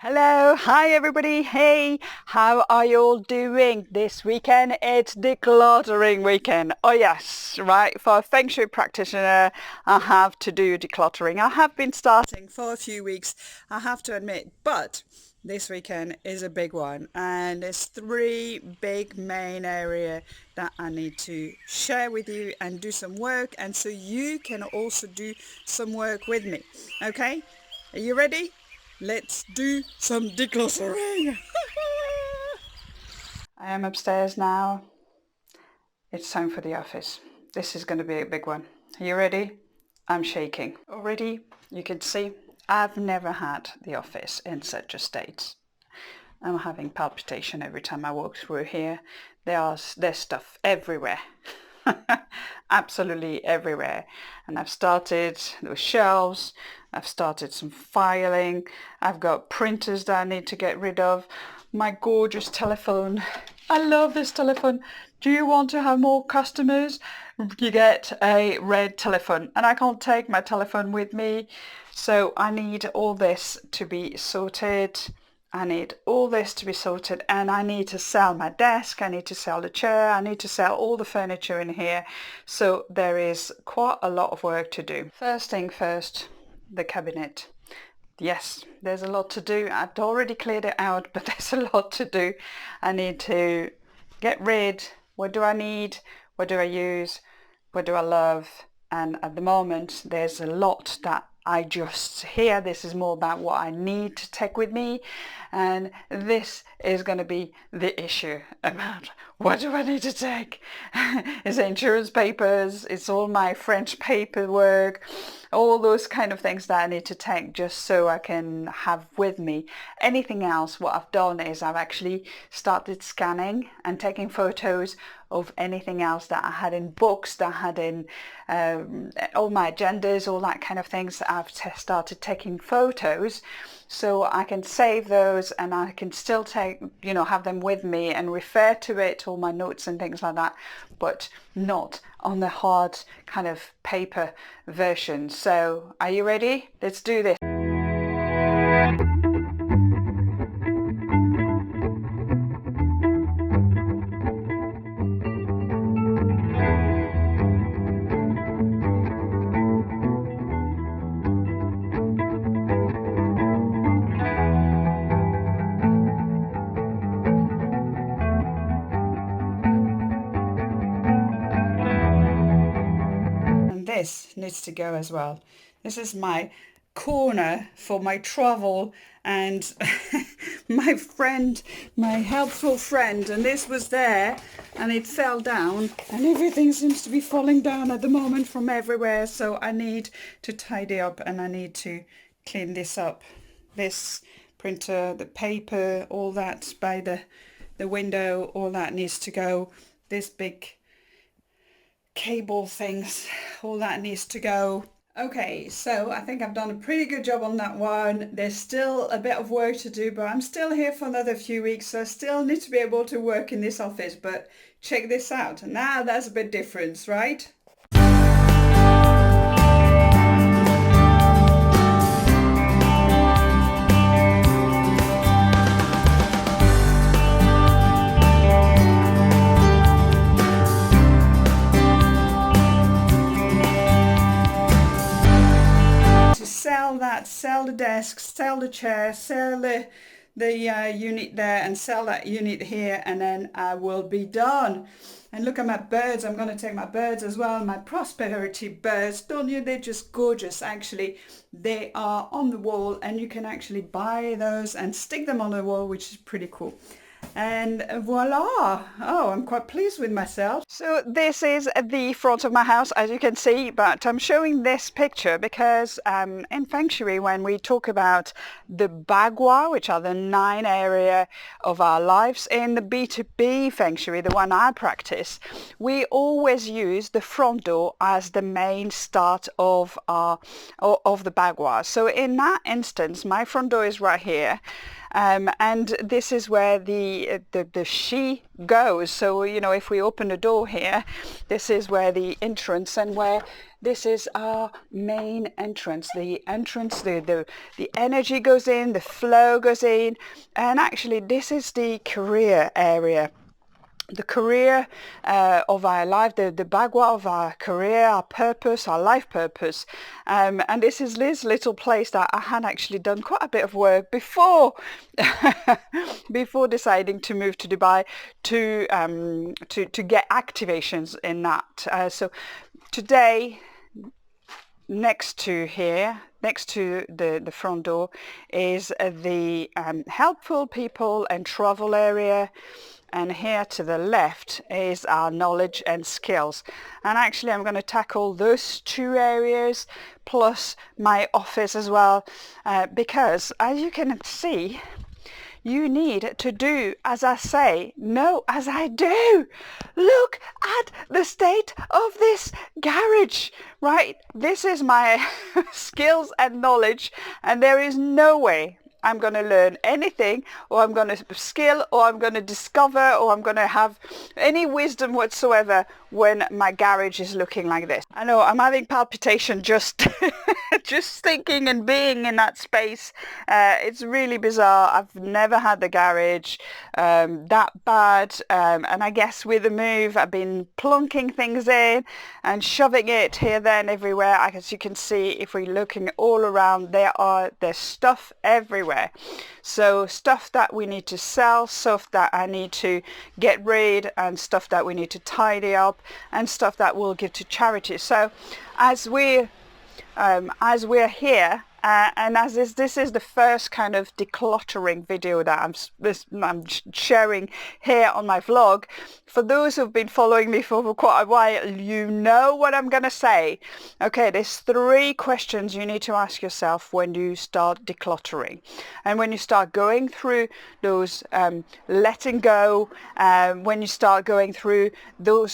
Hello, hi everybody. Hey, how are you all doing? This weekend it's decluttering weekend. Oh yes, right. For a Feng Shui practitioner, I have to do decluttering. I have been starting for a few weeks, I have to admit, but this weekend is a big one and there's three big main area that I need to share with you and do some work, and so you can also do some work with me. Okay? Are you ready? Let's do some decluttering. I am upstairs now. It's time for the office. This is going to be a big one. Are you ready? I'm shaking. Already, you can see I've never had the office in such a state. I'm having palpitation every time I walk through here. There's stuff everywhere. Absolutely everywhere. And I've started with shelves, I've started some filing, I've got printers that I need to get rid of, my gorgeous telephone. I love this telephone. Do you want to have more customers? You get a red telephone, and I can't take my telephone with me, so I need all this to be sorted. I need all this to be sorted, and I need to sell my desk, I need to sell the chair, I need to sell all the furniture in here. So there is quite a lot of work to do. First thing first, the cabinet. Yes, there's a lot to do. I'd already cleared it out, but there's a lot to do. I need to get rid. What do I need? What do I use? What do I love? And at the moment, there's a lot that I just hear. This is more about what I need to take with me, and this is going to be the issue about what do I need to take. It's insurance papers, it's all my French paperwork, all those kind of things that I need to take just so I can have with me. Anything else, what I've done is I've actually started scanning and taking photos of anything else that I had in books, that I had in all my agendas, all that kind of things. I've started taking photos so I can save those, and I can still take, have them with me and refer to it, all my notes and things like that, but not on the hard kind of paper version. So are you ready? Let's do this. This needs to go as well. This is my corner for my travel and my helpful friend, and this was there and it fell down, and everything seems to be falling down at the moment from everywhere. So I need to tidy up and I need to clean this up. This printer, the paper, all that by the window, all that needs to go. This big cable things, all that needs to go. Okay, so I think I've done a pretty good job on that one. There's still a bit of work to do, but I'm still here for another few weeks, so I still need to be able to work in this office. But check this out. Now that's a bit different, right? Sell the desk, sell the chair, sell the unit there, and sell that unit here, and then I will be done. And look at my birds. I'm going to take my birds as well, my prosperity birds. Don't you? They're just gorgeous. Actually, they are on the wall, and you can actually buy those and stick them on the wall, which is pretty cool. And voila! Oh, I'm quite pleased with myself. So this is the front of my house, as you can see, but I'm showing this picture because in Feng Shui, when we talk about the Bagua, which are the 9 area of our lives, in the B2B Feng Shui, the one I practice, we always use the front door as the main start of the Bagua. So in that instance, my front door is right here. and this is where the she goes. So if we open the door here, this is where the entrance, and where this is our main entrance. The entrance, the energy goes in, the flow goes in, and actually this is the career area. The career of our life, the bagua of our career, our purpose, our life purpose. And this is this little place that I had actually done quite a bit of work before before deciding to move to Dubai to get activations in that. So today, next to here, next to the front door, is the helpful people and travel area. And here to the left is our knowledge and skills. And actually I'm going to tackle those two areas plus my office as well, because as you can see, you need to do as I say, no as I do. Look at the state of this garage, right? This is my skills and knowledge, and there is no way I'm going to learn anything, or I'm going to skill, or I'm going to discover, or I'm going to have any wisdom whatsoever when my garage is looking like this. I know I'm having palpitation just just thinking and being in that space. It's really bizarre. I've never had the garage that bad, and I guess with the move I've been plunking things in and shoving it here, there and everywhere. As you can see, if we're looking all around, there's stuff everywhere. So stuff that we need to sell, stuff that I need to get rid, and stuff that we need to tidy up, and stuff that we'll give to charity. So as we're here, and as this is the first kind of decluttering video that I'm sharing here on my vlog. For those who've been following me for quite a while, you know what I'm going to say. Okay, there's 3 questions you need to ask yourself when you start decluttering. And when you start going through those letting go, when you start going through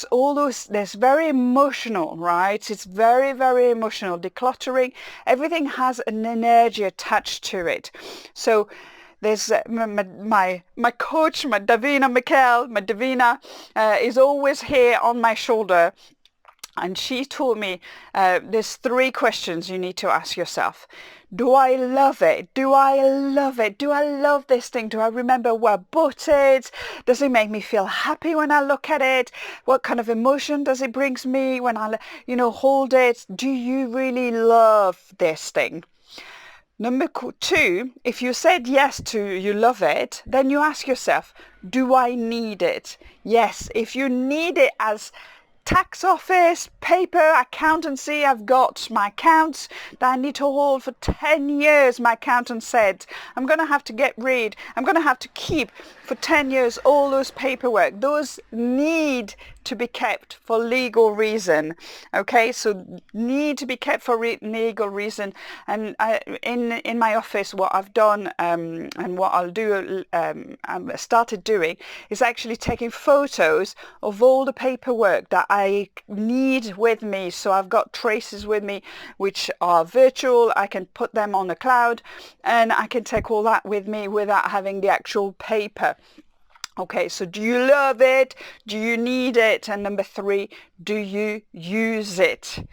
all those, that's very emotional, right? It's very, very emotional. Decluttering, everything has an energy attached to it. So there's my coach, my Davina is always here on my shoulder, and she told me there's 3 questions you need to ask yourself. Do I love it? Do I love it? Do I love this thing? Do I remember where I bought it? Does it make me feel happy when I look at it? What kind of emotion does it bring me when I hold it? Do you really love this thing? Number 2, if you said yes to you love it, then you ask yourself, do I need it? Yes, if you need it as tax office, paper, accountancy, I've got my accounts that I need to hold for 10 years. My accountant said I'm going to have to get rid, I'm going to have to keep for 10 years all those paperwork. Those need to be kept for legal reason. Okay, so need to be kept for legal reason. And in my office, what I've done and what I'll do, I started doing, is actually taking photos of all the paperwork that I need with me. So I've got traces with me which are virtual. I can put them on the cloud, and I can take all that with me without having the actual paper. Okay, so do you love it? Do you need it? And number 3, do you use it?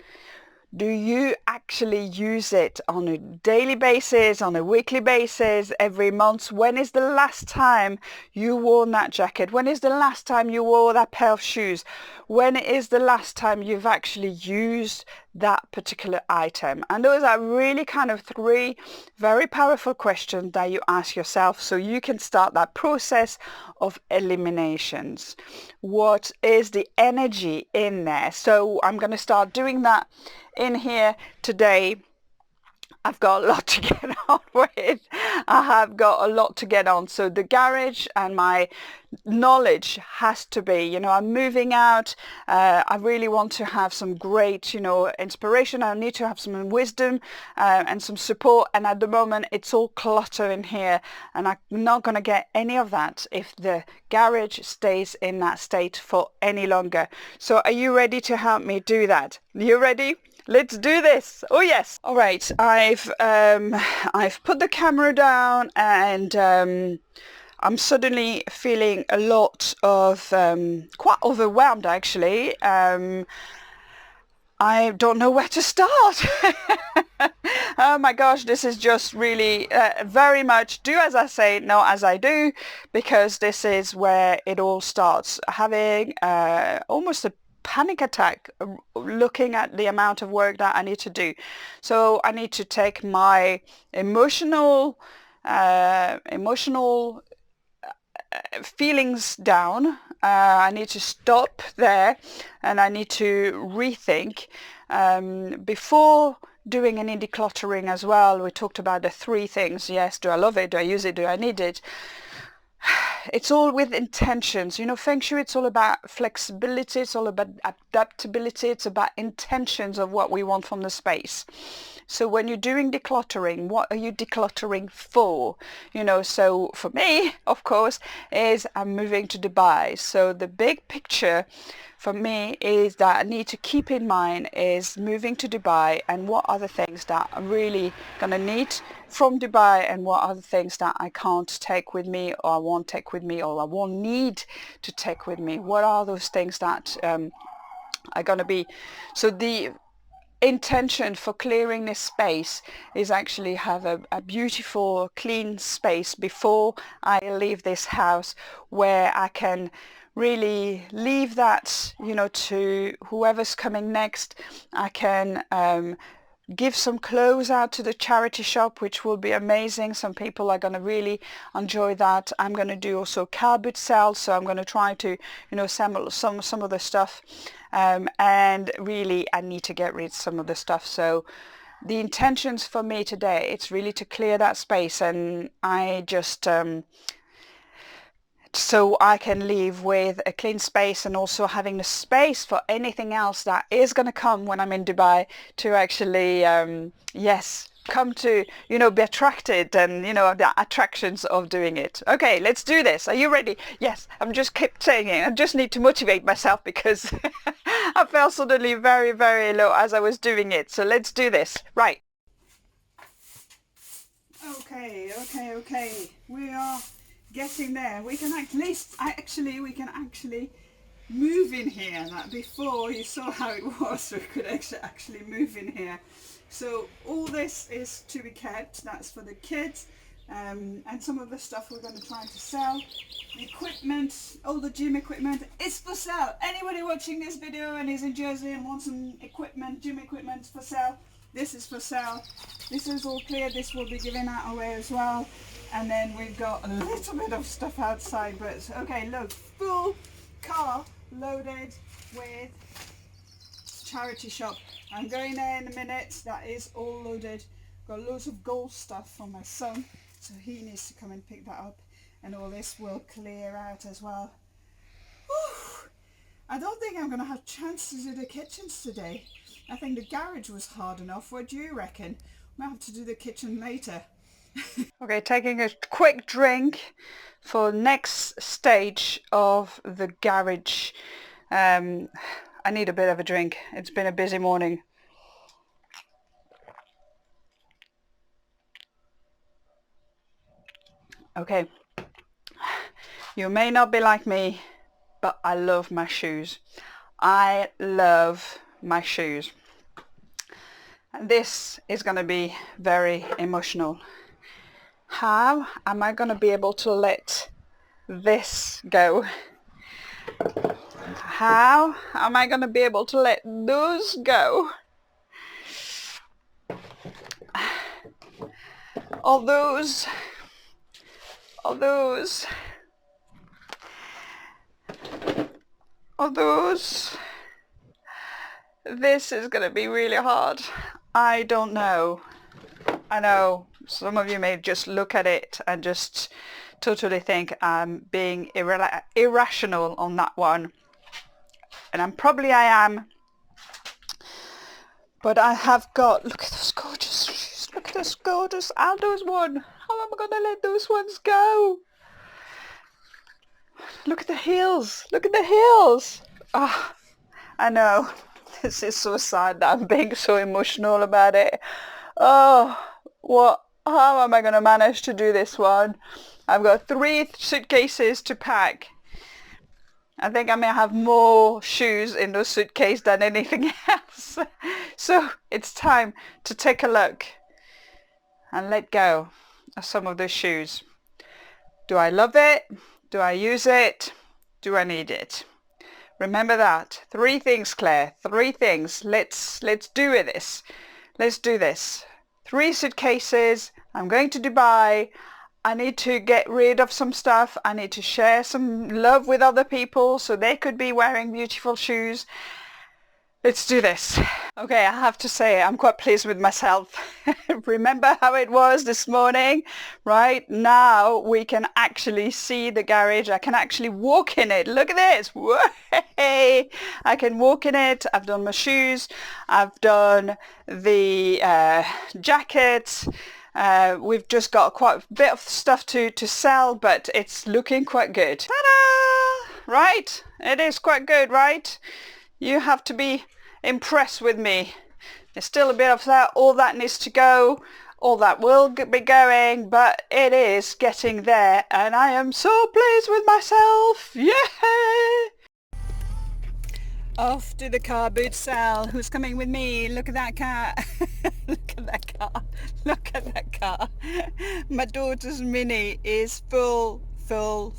Do you actually use it on a daily basis, on a weekly basis, every month? When is the last time you wore that jacket? When is the last time you wore that pair of shoes? When is the last time you've actually used that particular item? And those are really kind of 3 very powerful questions that you ask yourself, so you can start that process of eliminations. What is the energy in there? So I'm going to start doing that in here today. I've got a lot to get on with. I have got a lot to get on. So the garage and my knowledge has to be, I'm moving out. I really want to have some great, inspiration. I need to have some wisdom and some support. And at the moment, it's all clutter in here. And I'm not going to get any of that if the garage stays in that state for any longer. So are you ready to help me do that? You ready? Let's do this. Oh yes. All right. I've put the camera down, and I'm suddenly feeling a lot of quite overwhelmed actually. I don't know where to start. Oh my gosh, this is just really very much do as I say, not as I do, because this is where it all starts. Having almost a panic attack looking at the amount of work that I need to do. So I need to take my emotional feelings down. I need to stop there, and I need to rethink before doing any decluttering as well. We talked about the three things. Yes, do I love it? Do I use it? Do I need it? It's all with intentions. You know, Feng Shui, it's all about flexibility. It's all about adaptability. It's about intentions of what we want from the space. So when you're doing decluttering, what are you decluttering for? You know, so for me, of course, is I'm moving to Dubai. So the big picture for me is that I need to keep in mind is moving to Dubai, and what are the things that I'm really going to need from Dubai, and what are the things that I can't take with me, or I won't take with me, or I won't need to take with me. What are those things that are going to be? So the intention for clearing this space is actually have a beautiful clean space before I leave this house, where I can really leave that, you know, to whoever's coming next. I can give some clothes out to the charity shop, which will be amazing. Some people are going to really enjoy that. I'm going to do also car boot sales, so I'm going to try to, you know, assemble some of the stuff, and really I need to get rid of some of the stuff. So the intentions for me today, it's really to clear that space, and I just so I can leave with a clean space, and also having the space for anything else that is going to come when I'm in Dubai to actually, yes, come to, you know, be attracted, and, you know, the attractions of doing it. Okay, let's do this. Are you ready? Yes, I'm just kept saying it. I just need to motivate myself because I felt suddenly very, very low as I was doing it. So let's do this. Right. Okay. We are getting there. We can at least we can actually move in here. That before you saw how it was, we could actually move in here. So all this is to be kept. That's for the kids, and some of the stuff we're going to try to sell. The equipment, all the gym equipment is for sale. Anybody watching this video and is in Jersey and wants some equipment, gym equipment for sale, this is for sale. This is all clear. This will be given out away as well. And then we've got a little bit of stuff outside, but okay, look, full car loaded with charity shop. I'm going there in a minute. That is all loaded. Got loads of gold stuff from my son, so he needs to come and pick that up, and all this will clear out as well. Whew. I don't think I'm going to have a chance to do the kitchens today. I think the garage was hard enough. What do you reckon? I might have to do the kitchen later. Okay, taking a quick drink for next stage of the garage. I need a bit of a drink. It's been a busy morning. Okay, you may not be like me, but I love my shoes. I love my shoes. And this is going to be very emotional. How am I going to be able to let this go? How am I going to be able to let those go? All those. This is going to be really hard. I don't know. I know some of you may just look at it and just totally think I'm being irrational on that one. And I am. But I have got, look at those gorgeous shoes. Look at this gorgeous Aldo's one. How am I going to let those ones go? Look at the heels. Look at the heels. Oh, I know. This is so sad that I'm being so emotional about it. Oh, how am I going to manage to do this one? I've got 3 suitcases to pack. I think I may have more shoes in those suitcases than anything else. So it's time to take a look and let go of some of those shoes. Do I love it? Do I use it? Do I need it? Remember that. 3 things, Claire. 3 things. Let's do this. Let's do this. 3 suitcases. I'm going to Dubai. I need to get rid of some stuff. I need to share some love with other people so they could be wearing beautiful shoes. Let's do this. Okay, I have to say I'm quite pleased with myself. Remember how it was this morning? Right now we can actually see the garage. I can actually walk in it. Look at this. Whoa! I can walk in it. I've done my shoes. I've done the jackets. We've just got quite a bit of stuff to sell, but it's looking quite good. Ta-da! Right? It is quite good, right? You have to be impressed with me. There's still a bit of that, all that needs to go, all that will be going, but it is getting there, and I am so pleased with myself. Yeah! Off to the car boot sale. Who's coming with me? Look at that car. Look at that car. Look at that car. My daughter's Mini is full. So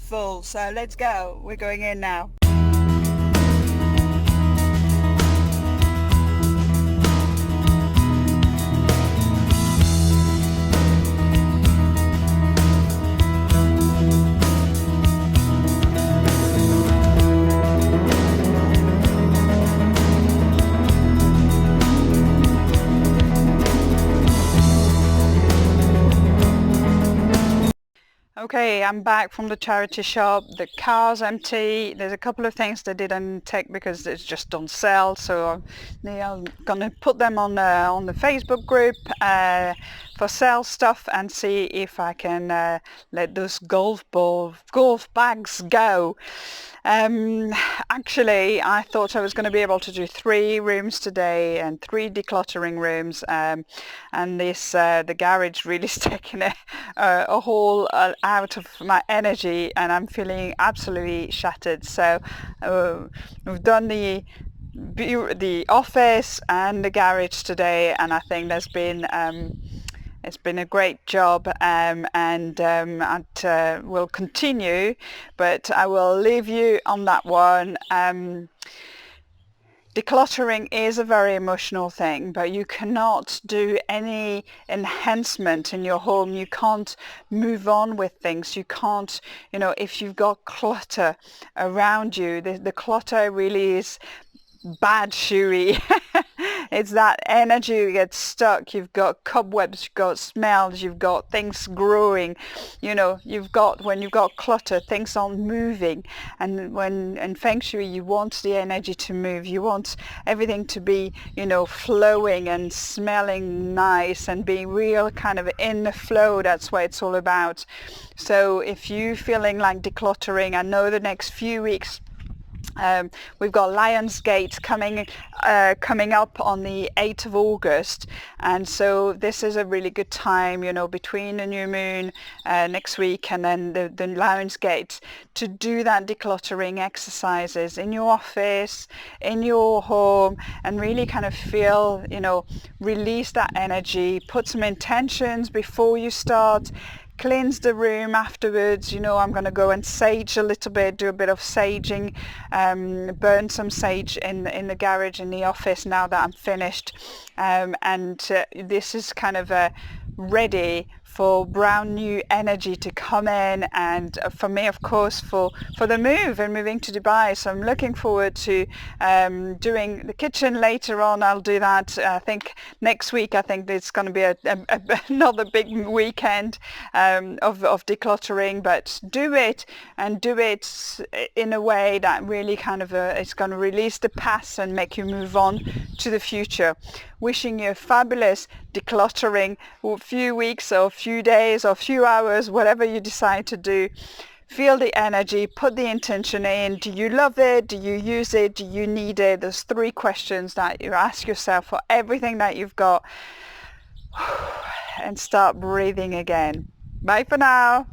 let's go. We're going in now. Okay, I'm back from the charity shop. The car's empty. There's a couple of things they didn't take because they just don't sell. So I'm gonna put them on the Facebook group for sale stuff and see if I can let those golf bags go. Actually, I thought I was going to be able to do 3 rooms today and 3 decluttering rooms, and this the garage really is taking a whole out of my energy, and I'm feeling absolutely shattered. So we've done the office and the garage today, and I think there's been it's been a great job, and will continue, but I will leave you on that one. Decluttering is a very emotional thing, but you cannot do any enhancement in your home. You can't move on with things. You can't, if you've got clutter around you, the clutter really is bad shoey. It's that energy gets stuck. You've got cobwebs, you've got smells, you've got things growing. When you've got clutter, things aren't moving. And when in Feng Shui, you want the energy to move. You want everything to be, flowing and smelling nice and being real kind of in the flow. That's what it's all about. So if you're feeling like decluttering, I know the next few weeks we've got Lionsgate coming up on the 8th of August, and so this is a really good time, between the new moon next week and then the Lionsgate, to do that decluttering exercises in your office, in your home, and really kind of feel, release that energy, put some intentions before you start. Cleanse the room afterwards. I'm going to go and sage a little bit, do a bit of saging, burn some sage in the garage, in the office now that I'm finished, and this is kind of ready for brand new energy to come in, and for me, of course, for the move and moving to Dubai. So I'm looking forward to doing the kitchen later on. I'll do that. I think next week, I think it's going to be another big weekend of decluttering, but do it in a way that really kind of it's going to release the past and make you move on to the future. Wishing you a fabulous decluttering few weeks or few days or few hours, whatever you decide to do. Feel the energy, put the intention in. Do you love it? Do you use it? Do you need it? There's 3 questions that you ask yourself for everything that you've got. And start breathing again. Bye for now.